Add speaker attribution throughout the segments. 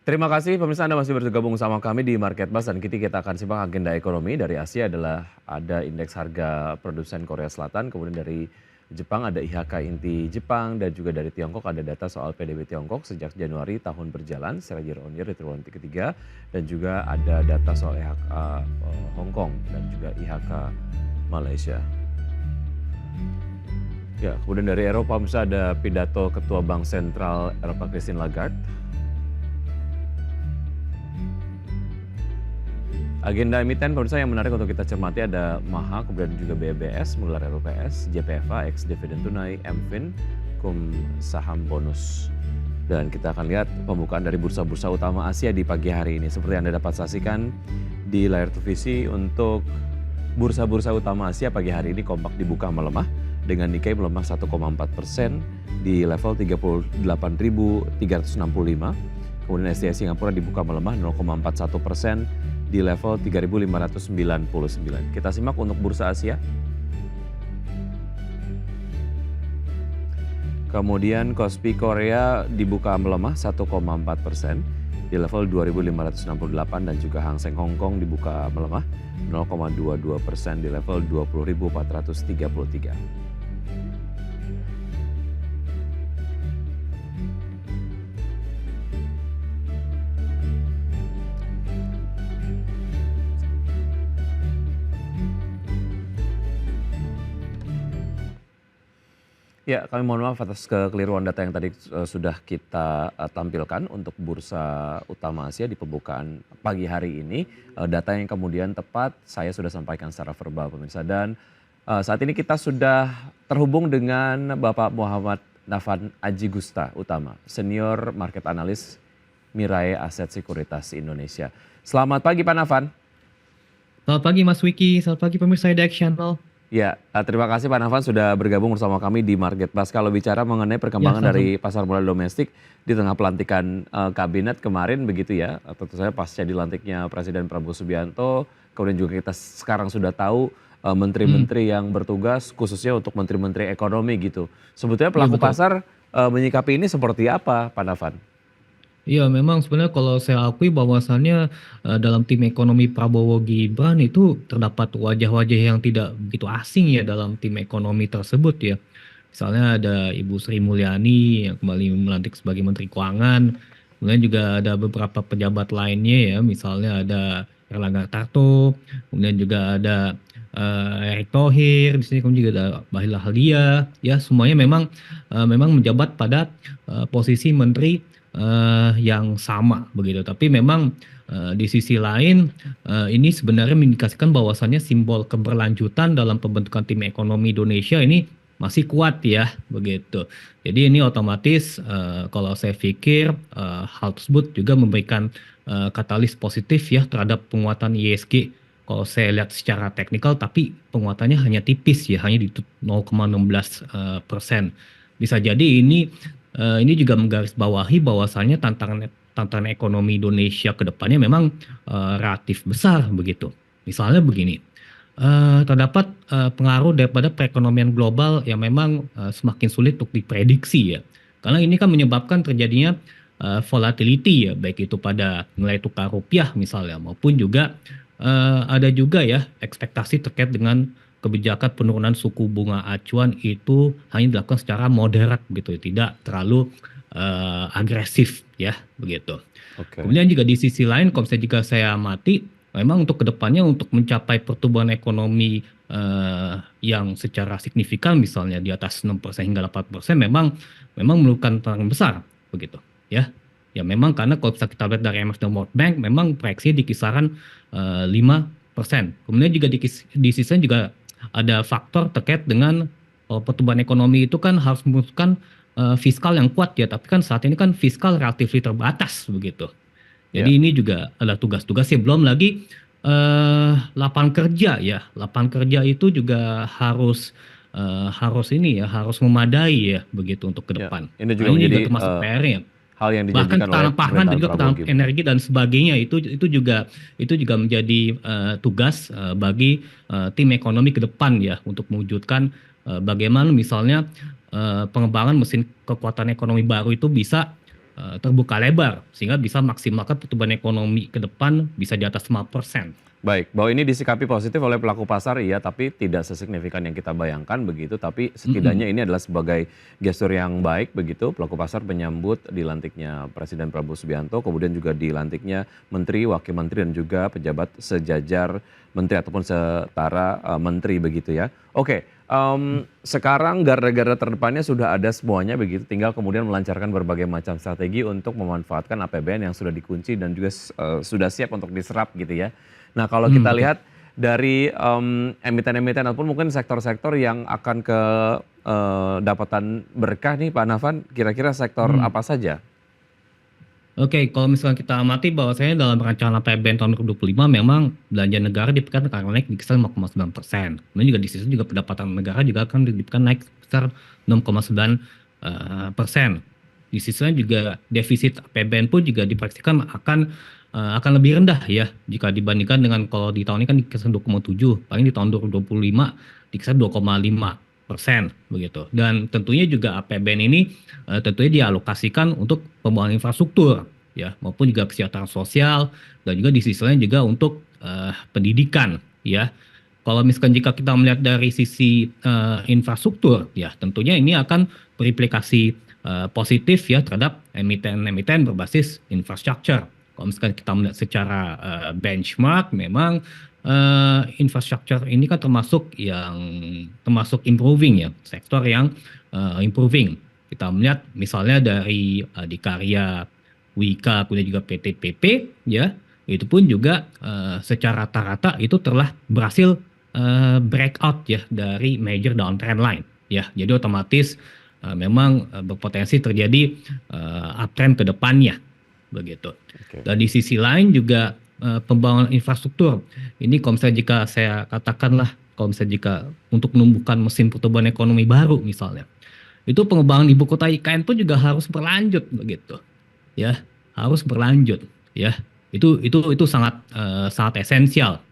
Speaker 1: Terima kasih pemirsa Anda masih bergabung sama kami di Market Buzz dan kita akan simak agenda ekonomi. Dari Asia adalah ada indeks harga produsen Korea Selatan, kemudian dari Jepang ada IHK inti Jepang dan juga dari Tiongkok ada data soal PDB Tiongkok sejak Januari tahun berjalan secara year on year di triwulan ketiga dan juga ada data soal IHK Hong Kong dan juga IHK Malaysia. Ya, kemudian dari Eropa misalnya ada pidato Ketua Bank Sentral Eropa Christine Lagarde. Agenda emiten pemirsa yang menarik untuk kita cermati ada MAHA, kemudian juga BBS, menggelar RUPS, JPFA, ex dividen tunai, MFIN, saham bonus. Dan kita akan lihat pembukaan dari bursa-bursa utama Asia di pagi hari ini. Seperti Anda dapat saksikan di layar televisi untuk bursa-bursa utama Asia pagi hari ini kompak dibuka melemah dengan Nikkei melemah 1,4% di level 38.365. Kemudian STI Singapura dibuka melemah 0,41% di level 3.599. Kita simak untuk bursa Asia. Kemudian Kospi Korea dibuka melemah 1,4% di level 2.568 dan juga Hang Seng Hong Kong dibuka melemah 0,22% di level 20.433. Ya, kami mohon maaf atas kekeliruan data yang tadi sudah kita tampilkan untuk bursa utama Asia di pembukaan pagi hari ini. Data yang kemudian tepat saya sudah sampaikan secara verbal pemirsa. Dan saat ini kita sudah terhubung dengan Bapak Muhammad Nafan Aji Gusta Utama, Senior Market Analyst Mirae Aset Sekuritas Indonesia. Selamat pagi Pak Nafan.
Speaker 2: Selamat pagi Mas Wiki, selamat pagi pemirsa Dex Channel.
Speaker 1: Ya, terima kasih Pak Nafan sudah bergabung bersama kami di Market Buzz. Kalau bicara mengenai perkembangan dari pasar modal domestik di tengah pelantikan kabinet kemarin begitu ya, tentu saja pasca dilantiknya Presiden Prabowo Subianto, kemudian juga kita sekarang sudah tahu menteri-menteri yang bertugas khususnya untuk menteri-menteri ekonomi gitu. Sebetulnya pelaku pasar menyikapi ini seperti apa Pak Nafan?
Speaker 2: Iya, memang sebenarnya kalau saya akui bahwasannya dalam tim ekonomi Prabowo Gibran itu terdapat wajah-wajah yang tidak begitu asing ya dalam tim ekonomi tersebut ya. Misalnya ada Ibu Sri Mulyani yang kembali melantik sebagai Menteri Keuangan. Kemudian juga ada beberapa pejabat lainnya ya, misalnya ada Erlangga Hartarto, kemudian juga ada Erick Thohir, di sini kemudian juga ada Bahlil Lahadalia. Ya, semuanya memang menjabat pada posisi menteri yang sama begitu. Tapi memang di sisi lain ini sebenarnya mengindikasikan bahwasannya simbol keberlanjutan dalam pembentukan tim ekonomi Indonesia ini masih kuat ya begitu. Jadi ini otomatis kalau saya pikir hal tersebut juga memberikan katalis positif ya terhadap penguatan ISG. Kalau saya lihat secara teknikal, tapi penguatannya hanya tipis ya, hanya di 0,16%. Bisa jadi ini juga menggarisbawahi bahwasannya tantangan ekonomi Indonesia ke depannya memang relatif besar begitu. Misalnya begini, terdapat pengaruh daripada perekonomian global yang memang semakin sulit untuk diprediksi ya. Karena ini kan menyebabkan terjadinya volatility ya, baik itu pada nilai tukar rupiah misalnya, maupun juga ada juga ya ekspektasi terkait dengan kebijakan penurunan suku bunga acuan itu hanya dilakukan secara moderat begitu, tidak terlalu agresif ya begitu. Kemudian juga di sisi lain, kalau misalnya jika saya amati, memang untuk kedepannya untuk mencapai pertumbuhan ekonomi yang secara signifikan misalnya di atas 6% hingga 8% memang memerlukan tantangan besar begitu ya. Ya memang karena kalau kita lihat dari IMF dan World Bank memang proyeksi di kisaran 5%. Kemudian juga di sisi lain juga ada faktor terkait dengan pertumbuhan ekonomi itu kan harus membutuhkan fiskal yang kuat ya, tapi kan saat ini kan fiskal relatif terbatas begitu. Jadi ini juga adalah tugas-tugas ya, belum lagi lapangan kerja ya. Lapangan kerja itu juga harus memadai ya begitu untuk ke depan.
Speaker 1: Ini juga menjadi
Speaker 2: juga termasuk PR-nya.
Speaker 1: Hal yang
Speaker 2: Bahkan
Speaker 1: dijanjikan oleh
Speaker 2: ketahanan pangan dan juga
Speaker 1: Prabowo
Speaker 2: ketahanan energi dan sebagainya itu juga menjadi tugas bagi tim ekonomi ke depan ya untuk mewujudkan bagaimana misalnya pengembangan mesin kekuatan ekonomi baru itu bisa terbuka lebar sehingga bisa maksimalkan pertumbuhan ekonomi ke depan bisa di atas 5%.
Speaker 1: Baik, bahwa ini disikapi positif oleh pelaku pasar iya, tapi tidak sesignifikan yang kita bayangkan begitu, tapi setidaknya ini adalah sebagai gestur yang baik begitu, pelaku pasar menyambut dilantiknya Presiden Prabowo Subianto, kemudian juga dilantiknya menteri, wakil menteri dan juga pejabat sejajar menteri ataupun setara menteri begitu ya. Oke, sekarang garda-garda terdepannya sudah ada semuanya begitu, tinggal kemudian melancarkan berbagai macam strategi untuk memanfaatkan APBN yang sudah dikunci dan juga sudah siap untuk diserap gitu ya. Nah kalau kita
Speaker 2: Betul.
Speaker 1: lihat dari emiten-emiten ataupun mungkin sektor-sektor yang akan ke dapatan berkah nih Pak Nafan, kira-kira sektor
Speaker 2: Hmm.
Speaker 1: apa saja?
Speaker 2: Oke, kalau misalnya kita amati bahwasanya dalam rancangan APBN tahun 2025 memang belanja negara diperkirakan akan naik di kisaran 5,9%. Kemudian juga di situ juga pendapatan negara juga akan diperkirakan naik sebesar 6,9%. Di sisi lain juga defisit APBN pun juga diproyeksikan akan lebih rendah ya jika dibandingkan dengan kalau di tahun ini kan di kisaran 2,7, paling di tahun 2025 di kisaran 2,5% begitu. Dan tentunya juga APBN ini tentunya dialokasikan untuk pembangunan infrastruktur ya maupun juga kesejahteraan sosial dan juga di sisi lain juga untuk pendidikan ya. Kalau misalkan jika kita melihat dari sisi infrastruktur ya tentunya ini akan berimplikasi positif ya terhadap emiten-emiten berbasis infrastruktur. Kalau misalkan kita melihat secara benchmark memang infrastruktur ini kan termasuk improving ya, sektor yang improving. Kita melihat misalnya dari Adikarya, Wika, kemudian juga PT-PP ya, itu pun juga secara rata-rata itu telah berhasil breakout ya dari major downtrend line ya. Jadi otomatis memang berpotensi terjadi uptrend ke depannya begitu.
Speaker 1: Oke.
Speaker 2: Dan di sisi lain juga pembangunan infrastruktur. Ini kalau misalnya jika saya katakanlah kalau misalnya jika untuk menumbuhkan mesin pertumbuhan ekonomi baru misalnya, itu pengembangan ibu kota IKN pun juga harus berlanjut begitu, ya harus berlanjut, ya itu sangat sangat esensial.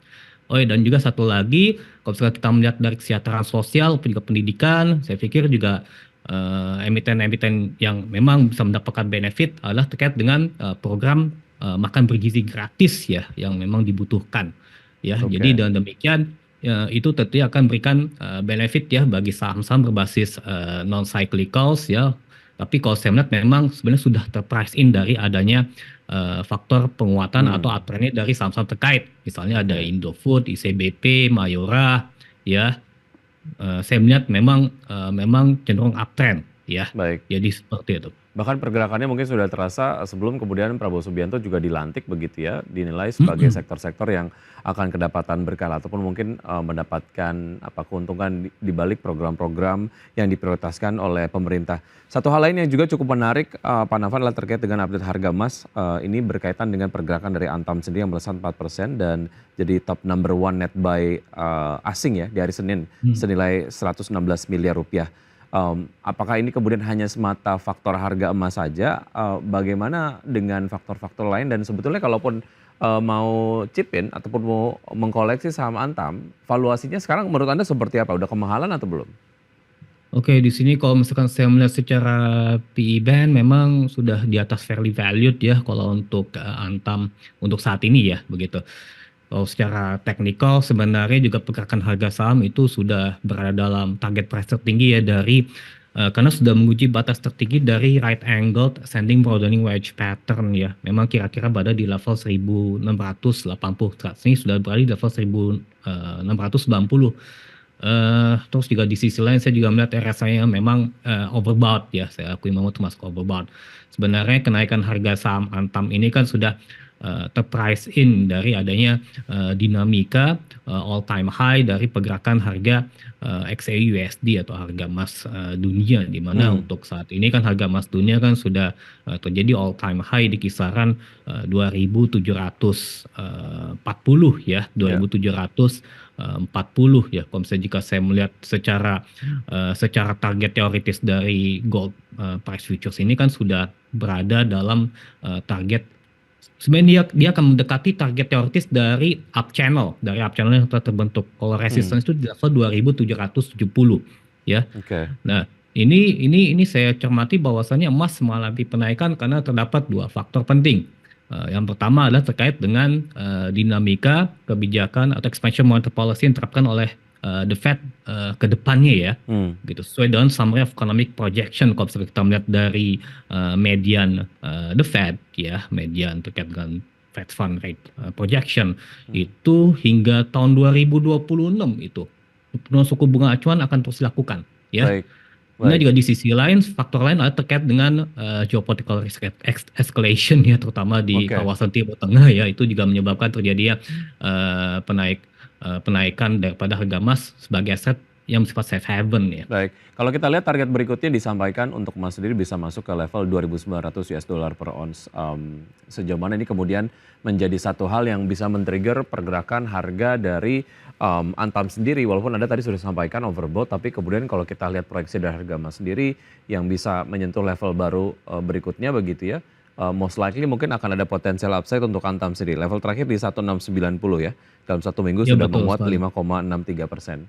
Speaker 2: Oh dan juga satu lagi, kalau misalnya kita melihat dari kesejahteraan sosial, juga pendidikan, saya pikir juga emiten-emiten yang memang bisa mendapatkan benefit adalah terkait dengan program makan bergizi gratis ya yang memang dibutuhkan ya.
Speaker 1: Oke.
Speaker 2: Jadi dengan demikian itu tentunya akan berikan benefit ya bagi saham-saham berbasis non cyclicals ya. Tapi kalau saya melihat memang sebenarnya sudah terprice in dari adanya faktor penguatan atau uptrendnya dari saham-saham terkait. Misalnya ada Indofood, ICBP, Mayora ya. Saya melihat memang cenderung uptrend ya.
Speaker 1: Baik.
Speaker 2: Jadi seperti itu.
Speaker 1: Bahkan pergerakannya mungkin sudah terasa sebelum kemudian Prabowo Subianto juga dilantik begitu ya, dinilai sebagai sektor-sektor yang akan kedapatan berkah ataupun mungkin mendapatkan keuntungan di balik program-program yang diprioritaskan oleh pemerintah. Satu hal lain yang juga cukup menarik Pak Nafan adalah terkait dengan update harga emas. Ini berkaitan dengan pergerakan dari Antam sendiri yang melesat 4% dan jadi top number one net buy asing ya di hari Senin senilai 116 miliar rupiah. Apakah ini kemudian hanya semata faktor harga emas saja? Bagaimana dengan faktor-faktor lain dan sebetulnya kalaupun mau chip in ataupun mau mengkoleksi saham Antam, valuasinya sekarang menurut Anda seperti apa? Udah kemahalan atau belum?
Speaker 2: Oke, di sini kalau misalkan saya melihat secara PE band memang sudah di atas fairly valued ya kalau untuk Antam untuk saat ini ya begitu. Kalau secara teknikal sebenarnya juga pergerakan harga saham itu sudah berada dalam target price tertinggi ya dari karena sudah menguji batas tertinggi dari right angled ascending broadening wedge pattern ya. Memang kira-kira berada di level 1680. Saat ini sudah berada di level 1690. Terus juga di sisi lain saya juga melihat RSI-nya memang overbought ya. Saya akui memang termasuk overbought. Sebenarnya kenaikan harga saham Antam ini kan sudah terprice in dari adanya dinamika all time high dari pergerakan harga XAUUSD atau harga emas dunia di mana untuk saat ini kan harga emas dunia kan sudah terjadi all time high di kisaran 2.740 ya 2.740 ya. Kalau misalnya jika saya melihat secara target teoritis dari gold price futures ini kan sudah berada dalam target. Sebenarnya dia akan mendekati target teoritis dari up channel yang telah terbentuk. Kalau resistance itu di level 2.770 ya.
Speaker 1: Oke.
Speaker 2: Nah, Ini saya cermati bahwasannya emas mengalami penaikan karena terdapat 2 faktor penting. Yang pertama adalah terkait dengan, dinamika kebijakan atau expansion monetary policy yang diterapkan oleh, the Fed, ke depannya ya, gitu. Sesuai dengan summary of economic projection kalau misalnya kita melihat dari, median, the Fed ya, median terkait dengan Fed fund rate, projection, itu hingga tahun 2026 itu, penurunan suku bunga acuan akan terus dilakukan ya.
Speaker 1: Baik,
Speaker 2: Kemudian
Speaker 1: baik.
Speaker 2: juga di sisi lain, faktor lain adalah terkait dengan, geopolitical risk escalation ya, terutama di
Speaker 1: Oke.
Speaker 2: kawasan Timur Tengah ya, itu juga menyebabkan terjadinya, penaikan daripada harga emas sebagai aset yang bersifat safe haven ya.
Speaker 1: Baik, kalau kita lihat target berikutnya disampaikan untuk emas sendiri bisa masuk ke level $2.900 per ons. Sejauh mana ini kemudian menjadi satu hal yang bisa men-trigger pergerakan harga dari Antam sendiri, walaupun Anda tadi sudah sampaikan overbought, tapi kemudian kalau kita lihat proyeksi dari harga emas sendiri yang bisa menyentuh level baru berikutnya begitu ya, most likely mungkin akan ada potensial upside untuk Antam sendiri. Level terakhir di 1690 ya, dalam 1 minggu
Speaker 2: Iya
Speaker 1: sudah
Speaker 2: betul
Speaker 1: menguat
Speaker 2: sekali.
Speaker 1: 5,63%.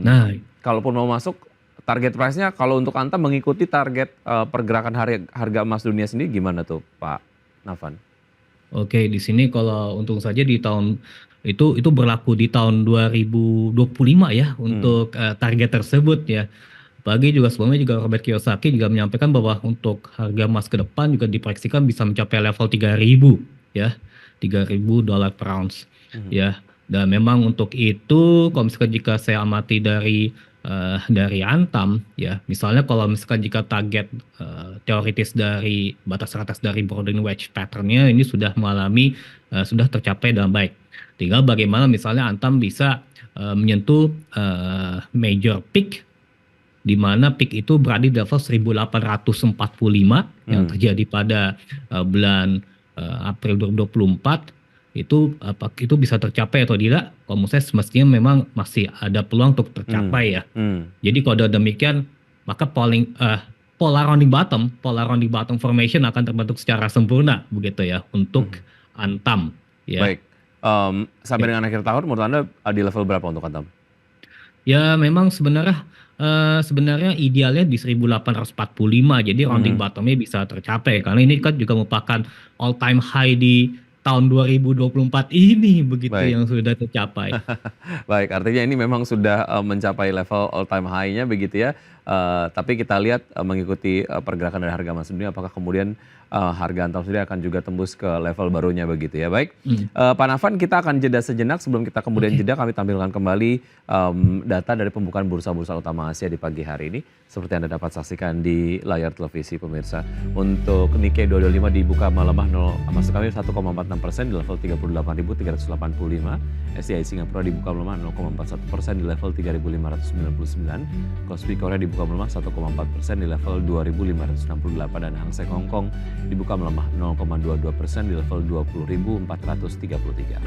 Speaker 2: Nah,
Speaker 1: Kalaupun mau masuk, target price-nya kalau untuk Antam mengikuti target pergerakan harga emas dunia sendiri gimana tuh Pak Nafan?
Speaker 2: oke, di sini kalau untung saja di tahun itu berlaku di tahun 2025 ya untuk, target tersebut ya. Apalagi juga sebelumnya juga Robert Kiyosaki juga menyampaikan bahwa untuk harga emas ke depan juga diproyeksikan bisa mencapai level 3.000 ya, $3.000 per ounce ya. Dan memang untuk itu kalau misalkan jika saya amati dari Antam ya, misalnya kalau misalkan jika target, teoritis dari batas atas dari Golden Wedge pattern-nya ini sudah mengalami, sudah tercapai dengan baik. Tinggal bagaimana misalnya Antam bisa, menyentuh, major peak di mana peak itu berada di level 1845 yang terjadi pada, bulan, April 2024 itu bisa tercapai atau tidak, kalau menurut saya semestinya memang masih ada peluang untuk tercapai ya. Jadi kalau demikian maka pola rounding bottom formation akan terbentuk secara sempurna begitu ya untuk Antam ya.
Speaker 1: Baik, sampai dengan akhir tahun menurut Anda di level berapa untuk Antam?
Speaker 2: Ya memang sebenarnya idealnya di 1845 jadi rounding bottom-nya bisa tercapai karena ini kan juga merupakan all time high di tahun 2024 ini begitu
Speaker 1: Baik.
Speaker 2: yang sudah tercapai.
Speaker 1: Baik, artinya ini memang sudah mencapai level all time high-nya begitu ya. Tapi kita lihat mengikuti pergerakan dari harga emas dunia apakah kemudian harga Antam sendiri akan juga tembus ke level barunya begitu ya. Baik, Pak Nafan kita akan jeda sejenak sebelum kita kemudian
Speaker 2: Oke.
Speaker 1: jeda kami tampilkan kembali data dari pembukaan bursa-bursa utama Asia di pagi hari ini. Seperti Anda dapat saksikan di layar televisi pemirsa. Untuk Nikkei 225 dibuka melemah maksud kami 1,46% di level 38.385. SCI Singapura dibuka melemah 0,41% di level 3.599. Kospi Korea dibuka melemah 1,4% di level 2.568 dan Hang Seng Hong Kong dibuka melemah 0,22% di level 20.433.